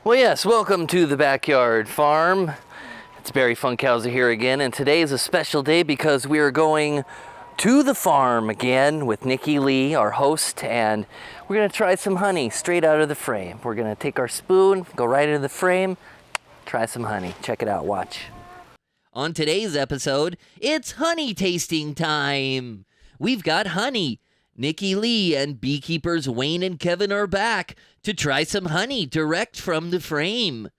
Well, yes, welcome to the Backyard Farm. It's Barry Funkhauser here again, and today is a special day because we are going to the farm again with Nikki Leigh, our host, and we're going to try some honey straight out of the frame. We're going to take our spoon, go right into the frame, try some honey. Check it out, watch. On today's episode, it's honey tasting time. We've got honey. Nikki Leigh and beekeepers Wayne and Kevin are back to try some honey direct from the frame.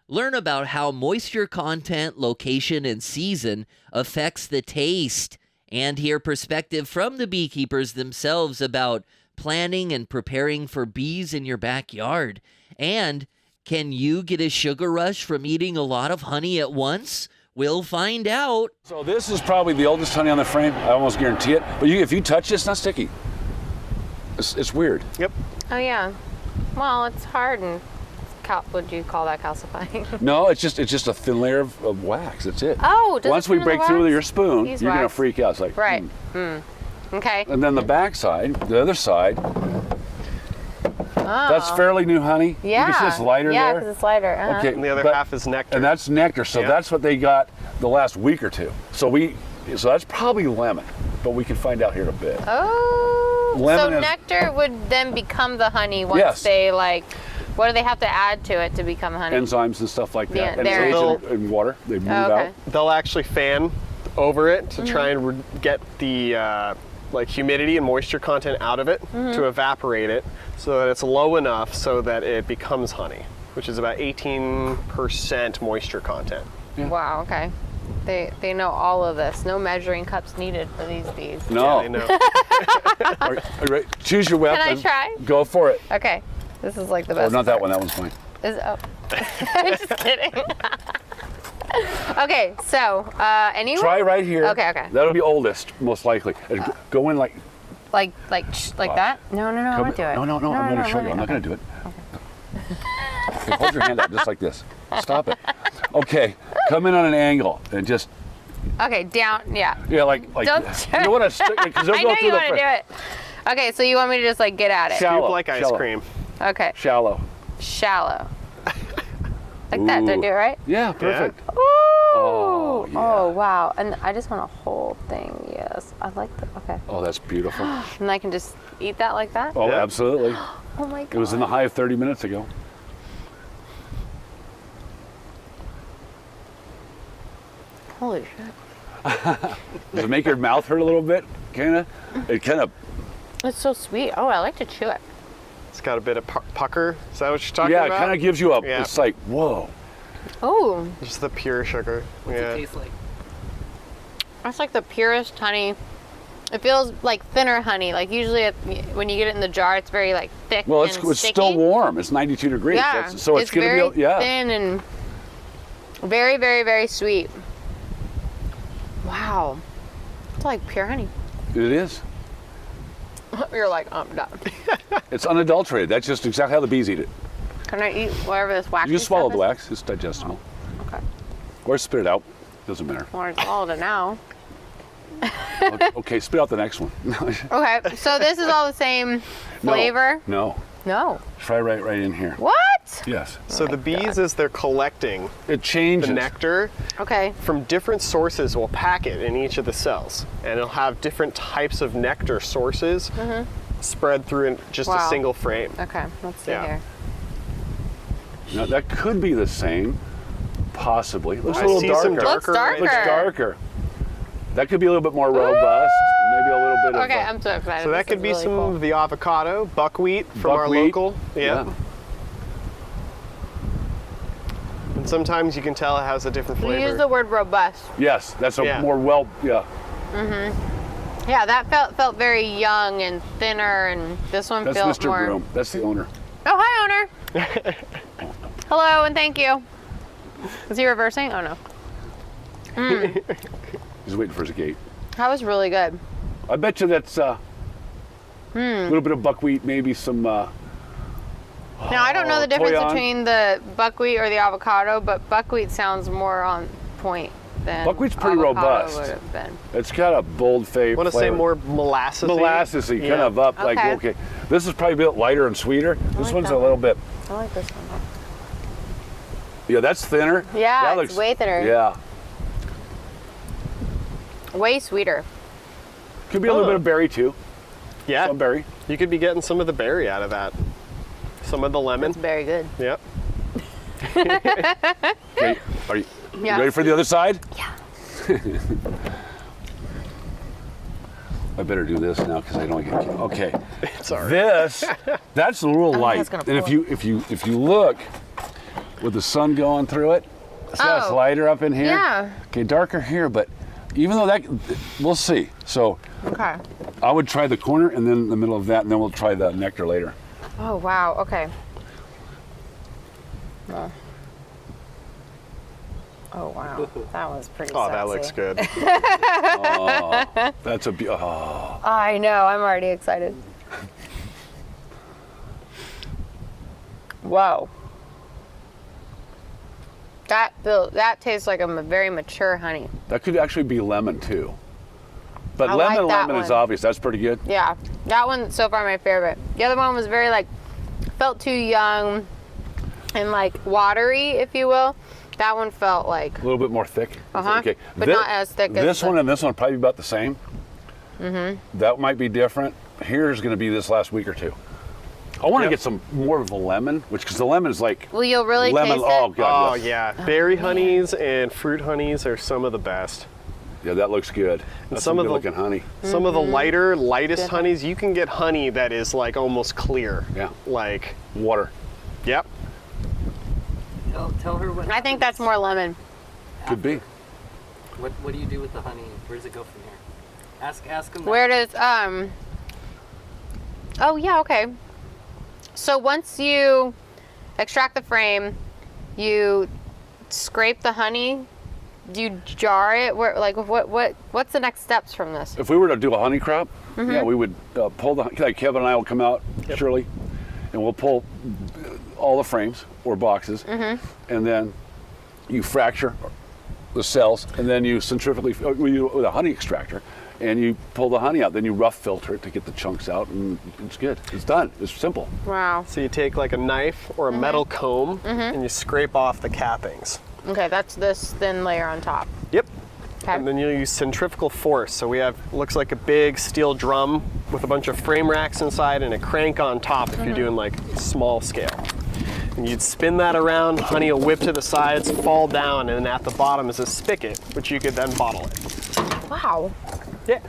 Learn about how moisture content, location, and season affects the taste, and hear perspective from the beekeepers themselves about planning and preparing for bees in your backyard. And can you get a sugar rush from eating a lot of honey at once? We'll find out. So this is probably the oldest honey on the frame. I almost guarantee it. But if you touch it, it's not sticky. It's weird. Yep. Oh yeah. Well, it's hard and would you call that calcifying? No, it's just a thin layer of wax. That's it. Oh, does Once it we turn break into through wax? your spoon, Use you're gonna wax. freak out. It's like Right. Okay. And then the back side, the other side, that's fairly new honey. Yeah. You can see it's lighter yeah, there. because it's lighter. Uh-huh. Okay. And the other half is nectar. And that's nectar. So Yeah. that's what they got the last week or two. So that's probably lemon, but we can find out here in a bit. Oh. Lemon so is- nectar would then become the honey once Yes. they what do they have to add to it to become honey? Enzymes and stuff like that. Yeah, and there. it's aged in water. They move Oh, okay. out. They'll actually fan over it to try and get the humidity and moisture content out of it to evaporate it so that it's low enough so that it becomes honey, which is about 18% moisture content. Wow, okay. They know all of this. No measuring cups needed for these bees. No. Yeah, I know. All right, choose your weapon. Can I try? Go for it. Okay. This is like the Oh, best. not that part. one. That one's fine. I'm just kidding. Okay, so anyway. Try right here. Okay. That'll be oldest, most likely. And go in like. Like that? No, I want to do it. No. I'm going to show you. I'm not going to do it. Okay, hold your hand up just like this. Stop it. Okay, come in on an angle and just. Okay, down. Yeah. Yeah, like. Don't. You want to stick because they'll I go know through you the want to do it. Okay, so you want me to just get at it? Shallow. Scoop like ice cream. Okay. Shallow. Shallow. Like that. Did I do it right? Yeah, perfect. Ooh. Oh, yeah. Oh, wow. And I just want a whole thing. Yes. I like that. Okay. Oh, that's beautiful. And I can just eat that like that? Oh, Yeah. absolutely. Oh my God. It was in the high of 30 minutes ago. Holy shit. Does it make your mouth hurt a little bit? Kinda? It kind of. It's so sweet. Oh, I like to chew it. It's got a bit of pucker. Is that what you're talking Yeah, about? it kind of gives you a. Yeah. It's like whoa. Oh, Just the pure sugar. Taste like? that's like the purest honey. It feels like thinner honey. Like usually when you get it in the jar, it's very thick Well, and it's sticky. still warm. It's 92 degrees. Yeah. So it's going very to be. Yeah. thin and very, very, very sweet. Wow. It's like pure honey. It is. You're like, I'm done. It's unadulterated. That's just exactly how the bees eat it. Can I eat whatever this wax You is? just swallow the wax. It's digestible. Okay. Or spit it out. Doesn't matter. Well, I swallowed it now. Okay, spit out the next one. Okay, so this is all the same flavor? No. No. Try right in here. What? Yes. So the bees, as they're collecting It changes. the nectar Okay. from different sources, will pack it in each of the cells. And it'll have different types of nectar sources spread through in just Wow. a single frame. Okay, let's see Yeah. here. Now, that could be the same. Possibly. Looks a I little see darker. some Looks darker. right Looks there. darker. That could be a little bit more robust. Maybe a little bit of. Okay, I'm so excited. So that This could is be really some cool. of the avocado, buckwheat from our Buckwheat. local. Yeah. And sometimes you can tell it has a different You flavor. use the word robust. Yes, that's a Yeah. more well. Yeah. Yeah, that felt very young and thinner, and this one That's felt Mr. more. Groom. That's the owner. Oh, hi, owner. Hello, and thank you. Is he reversing? Oh no. He's waiting for his gate. That was really good. I bet you that's a little bit of buckwheat, maybe some. Now I don't know the difference Toyon. between the buckwheat or the avocado, but buckwheat sounds more on point than Buckwheat's pretty avocado robust. would have been. It's got a bold flavor. Want to say more molasses? Molassesy, kind of up. Like Okay. okay, this is probably a bit lighter and sweeter. This like one's that a little bit. I like this one. Yeah, that's thinner. Yeah, that it's way thinner. Yeah. Way sweeter. Could be a little bit of berry too. Yeah. Some berry. You could be getting some of the berry out of that. Some of the lemon. It's very good. Yep. Okay, are you Yeah. ready for the other side? Yeah. I better do this now because I don't get. Okay. Sorry. That's a little light. that's gonna And if you look with the sun going through it, see how it's Oh. lighter up in here? Yeah. Okay, darker here, but even though that, we'll see. So Okay. I would try the corner and then the middle of that, and then we'll try the nectar later. Oh, wow. Okay. Oh, wow. That was pretty Oh, sexy. that looks good. That's a oh. I know. I'm already excited. Whoa. That tastes like a very mature honey. That could actually be lemon too. But I like that lemon is one. obvious. That's pretty good. Yeah. That one's so far my favorite. The other one was very felt too young and watery, if you will. That one felt like A little bit more thick. Uh-huh. Okay. But not as thick as this the- one and this one probably about the same. Mm-hmm. That might be different. Here's going to be this last week or two. I want to Yep. get some more of the lemon, because the lemon is like Well, you'll really lemon. taste Oh it? god. Oh yeah, berry honeys and fruit honeys are some of the best. Yeah, that looks good. That's some some of good the- looking honey. Some of the lightest Good. honeys, you can get honey that is almost clear. Yeah. Water. Yep. Tell her what. I think that's more lemon. Could be. What do you do with the honey? Where does it go from here? Ask him. Where does Oh yeah, okay. So once you extract the frame, you scrape the honey. Do you jar it? What's the next steps from this? If we were to do a honey crop, Mm-hmm. yeah, we would pull Kevin and I will come out, Shirley, and we'll pull all the frames or boxes, Mm-hmm. and then you fracture the cells, and then you centrifugally with a honey extractor, and you pull the honey out. Then you rough filter it to get the chunks out, and it's good. It's done. It's simple. Wow. So you take a knife or a metal comb and you scrape off the cappings. Okay, that's this thin layer on top. Yep. Okay. And then you'll use centrifugal force. So we have, looks like a big steel drum with a bunch of frame racks inside and a crank on top if you're doing small scale. And you'd spin that around, honey will whip to the sides, fall down, and then at the bottom is a spigot, which you could then bottle it. Wow. Yeah.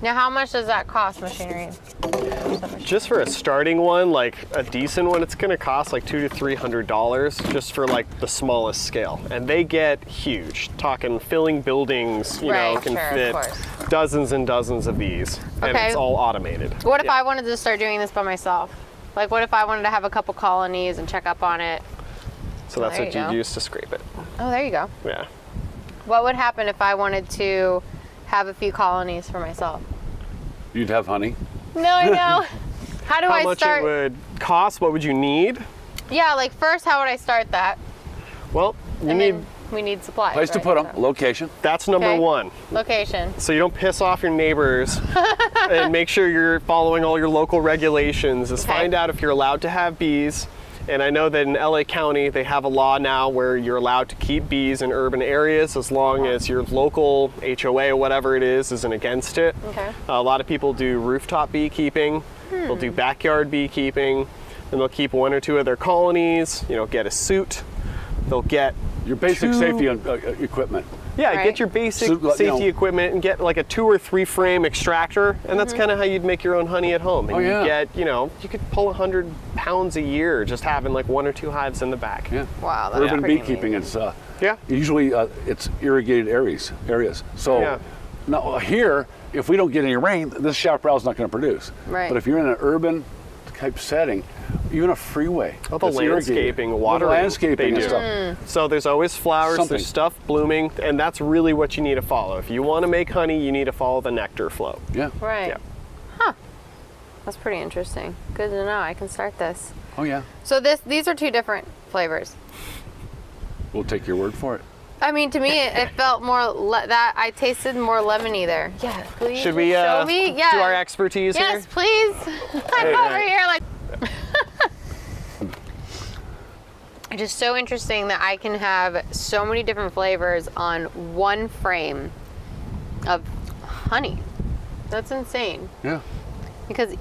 Now how much does that cost, machinery? Just for a starting one, a decent one, it's gonna cost $200 to $300 just for the smallest scale. And they get huge. Talking filling buildings, you Right, know, can sure, of fit course. dozens and dozens of these. And Okay. it's all automated. What if Yeah. I wanted to start doing this by myself? What if I wanted to have a couple colonies and check up on it? So that's There what you you'd go. use to scrape it. Oh, there you go. Yeah. What would happen if I wanted to have a few colonies for myself? You'd have honey. No, I know. How do How I much start? it would cost? What would you need? Yeah, first, how would I start that? Well, you And need. then we need supplies. Place to right? put them. So- Location. That's number Okay. one. Location. So you don't piss off your neighbors, and make sure you're following all your local regulations. Is Okay. find out if you're allowed to have bees. And I know that in LA County, they have a law now where you're allowed to keep bees in urban areas as long as your local HOA or whatever it is isn't against it. Okay. A lot of people do rooftop beekeeping. They'll do backyard beekeeping, and they'll keep one or two of their colonies. Get a suit. They'll get Your basic two- safety equipment. Yeah, Right. get your basic So, you safety know- equipment and get a 2 or 3 frame extractor, and that's kind of how you'd make your own honey at home. And Oh, yeah. you get, you could pull 100 pounds a year just having 1 or 2 hives in the back. Yeah. Wow, that's Urban pretty beekeeping amazing. is Yeah. usually it's irrigated areas. So Yeah. now here, if we don't get any rain, this chaparral's not going to produce. Right. But if you're in an urban type setting, even a freeway, All the that's irrigated. landscaping, All the watering, landscaping they and do. stuff. So there's always flowers, Something. there's stuff blooming, and that's really what you need to follow. If you want to make honey, you need to follow the nectar flow. Yeah. Right. Yeah. Huh. That's pretty interesting. Good to know. I can start this. Oh yeah. So these are 2 different flavors. We'll take your word for it. I mean, to me, it felt more that I tasted more lemony there. Yeah, please. Should we show me? Yeah. do our expertise Yes, here? please. I'm over hey. here It is so interesting that I can have so many different flavors on one frame of honey. That's insane. Yeah. Because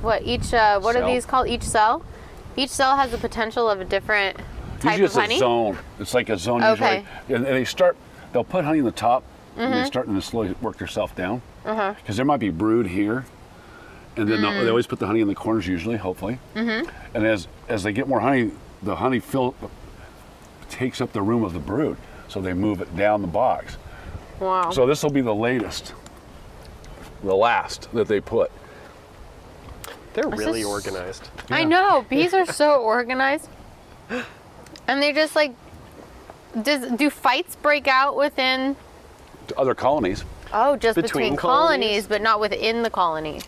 what are Cell. these called? Each cell? Each cell has the potential of a different type Usually of honey? it's a zone. It's like a zone Okay. usually. And they'll put honey in the top, and they start to slowly work themselves down. Because there might be brood here, and then they always put the honey in the corners usually, hopefully. And as they get more honey, the honey takes up the room of the brood, so they move it down the box. Wow. So this will be the latest, the last that they put. They're really is- organized. I know. Bees are so organized. And they just like, do fights break out within? To other colonies, Oh, just Between between colonies, colonies? but not within the colony.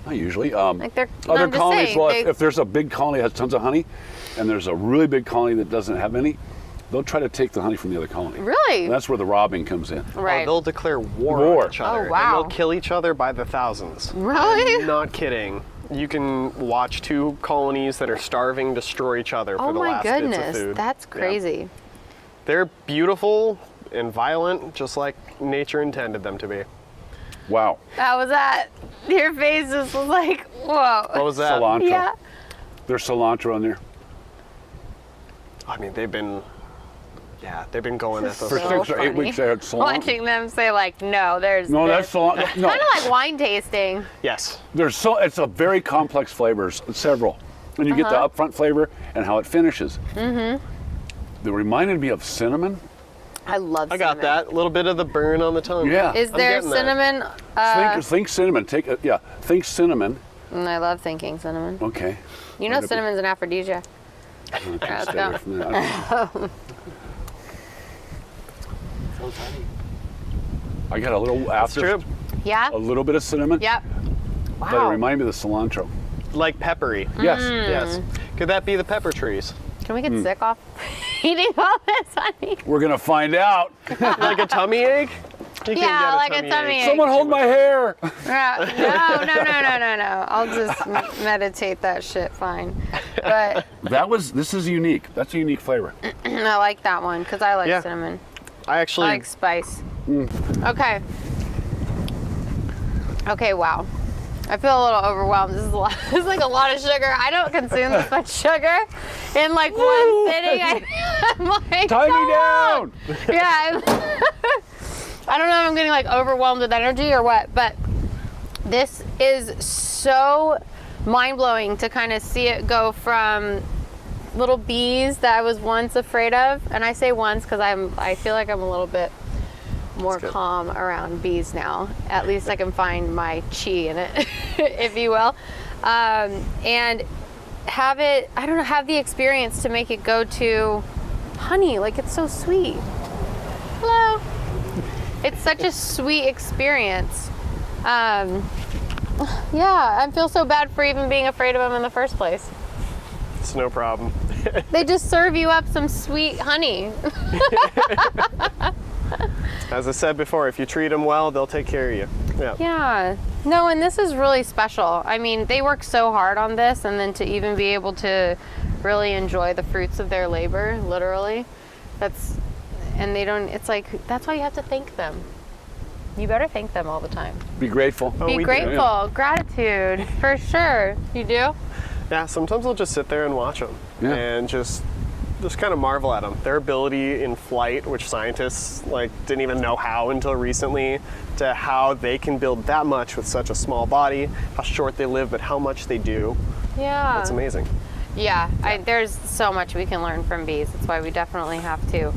not usually. Like they're Other I'm just colonies, saying, well, they- if there's a big colony that has tons of honey, and there's a really big colony that doesn't have any, they'll try to take the honey from the other colony. Really? And that's where the robbing comes in. Right. They'll declare war War. on each other. Oh, wow. And they'll kill each other by the thousands. Really? I'm not kidding. You can watch two colonies that are starving destroy each other for Oh the my last bits of goodness, food. that's Yeah. crazy. They're beautiful and violent, just like nature intended them to be. Wow. How was that? Your face just was like, whoa. What was that? Cilantro. Yeah. There's cilantro in there. I mean, they've been going at those. For So 6 or 8 funny. weeks, they had cilantro. Watching them say like, no, there's No, that's cilantro. No, kind of like wine tasting. Yes. it's a very complex flavors, several. And you get the upfront flavor and how it finishes. Mm-hmm. They reminded me of cinnamon. I love I got cinnamon. that. A little bit of the burn on the tongue. Yeah. Is I'm there getting that. cinnamon? Think cinnamon. Think cinnamon. I love thinking cinnamon. Okay. You know cinnamon's an aphrodisiac. Stay Let's go. away from that. I got a little after, True. Yeah? a little bit of cinnamon, Yep. but it Wow. reminded me of the cilantro. Like peppery. Yes. Yes. Could that be the pepper trees? Can we get sick off eating all this honey? We're gonna find out. Like a tummy ache? You can Yeah, get like a tummy ache. Someone hold my hair. No. I'll just meditate that shit fine. But This is unique. That's a unique flavor. I like that one because I like Yeah. cinnamon. I I actually like spice. Okay. Okay, wow. I feel a little overwhelmed. This is a lot. This is like a lot of sugar. I don't consume this much sugar in like one sitting. I'm like, Tie me down. yeah. I don't know if I'm getting like overwhelmed with energy or what, but this is so mind-blowing to kind of see it go from little bees that I was once afraid of, and I say once because I feel like I'm a little bit more good. calm around bees now. At least I can find my chi in it, if you will, and have the experience to make it go to honey. Like, it's so sweet. Hello. It's such a sweet experience. Yeah, I feel so bad for even being afraid of them in the first place. it's no problem. They just serve you up some sweet honey. As I said before, if you treat them well, they'll take care of you. Yeah. Yeah. No, and this is really special. I mean, they work so hard on this, and then to even be able to really enjoy the fruits of their labor, literally, it's like, that's why you have to thank them. You better thank them all the time. Be grateful. Oh, Be we do. grateful, gratitude, for sure. You do? Yeah, sometimes I'll just sit there and watch them Yeah. and just kind of marvel at them. Their ability in flight, which scientists didn't even know how until recently, to how they can build that much with such a small body, how short they live, but how much they do. Yeah. That's amazing. Yeah, there's so much we can learn from bees. That's why we definitely have to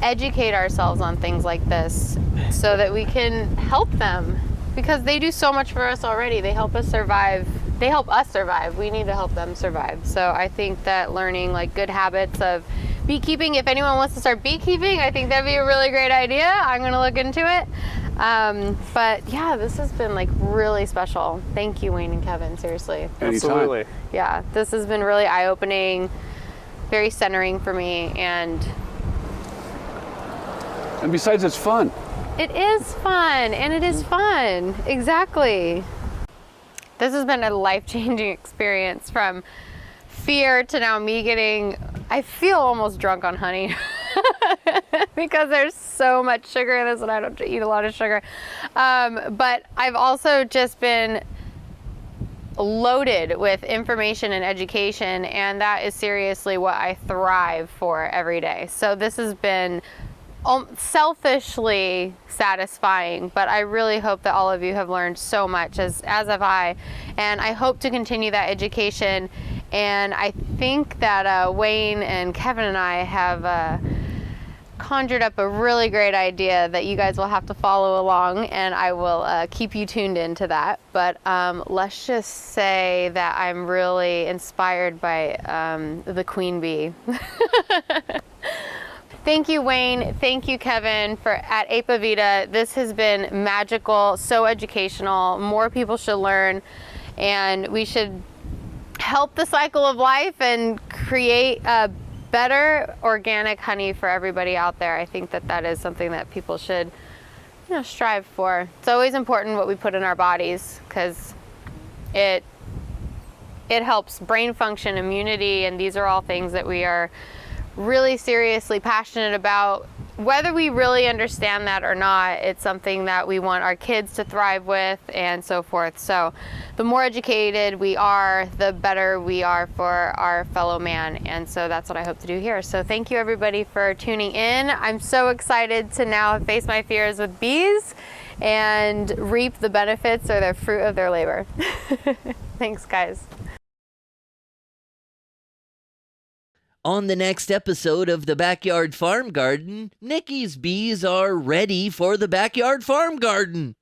educate ourselves on things like this so that we can help them, because they do so much for us already. They help us survive. They help us survive. We need to help them survive. So I think that learning like good habits of beekeeping, if anyone wants to start beekeeping, I think that'd be a really great idea. I'm going to look into it. But yeah, this has been like really special. Thank you, Wayne and Kevin. Seriously. Anytime. Absolutely. Yeah, this has been really eye-opening, very centering for me, and And besides, it's fun. it is fun, and it is fun. Exactly. This has been a life-changing experience, from fear to now me getting, I feel almost drunk on honey because there's so much sugar in this and I don't eat a lot of sugar. But I've also just been loaded with information and education, and that is seriously what I thrive for every day. So this has been selfishly satisfying, but I really hope that all of you have learned so much, as have I, and I hope to continue that education. And I think that Wayne and Kevin and I have conjured up a really great idea that you guys will have to follow along, and I will keep you tuned into that. But let's just say that I'm really inspired by the queen bee. Thank you, Wayne. Thank you, Kevin, for at Ape Vita. This has been magical, so educational. More people should learn, and we should help the cycle of life and create a better organic honey for everybody out there. I think that that is something that people should, strive for. It's always important what we put in our bodies, because it helps brain function, immunity, and these are all things that we are really seriously passionate about. Whether we really understand that or not, it's something that we want our kids to thrive with and so forth. So the more educated we are, the better we are for our fellow man. And so that's what I hope to do here. So thank you everybody for tuning in. I'm so excited to now face my fears with bees and reap the benefits or the fruit of their labor. Thanks, guys. On the next episode of the Backyard Farm Garden, Nikki's bees are ready for the backyard farm garden.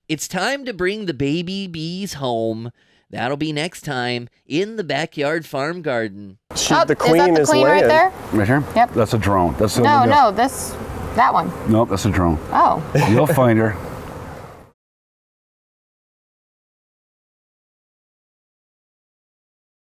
It's time to bring the baby bees home. That'll be next time in the Backyard Farm Garden. The queen is laying. Right there? Right here? Yep. That's a drone. That's that one. Nope, that's a drone. Oh. You'll find her.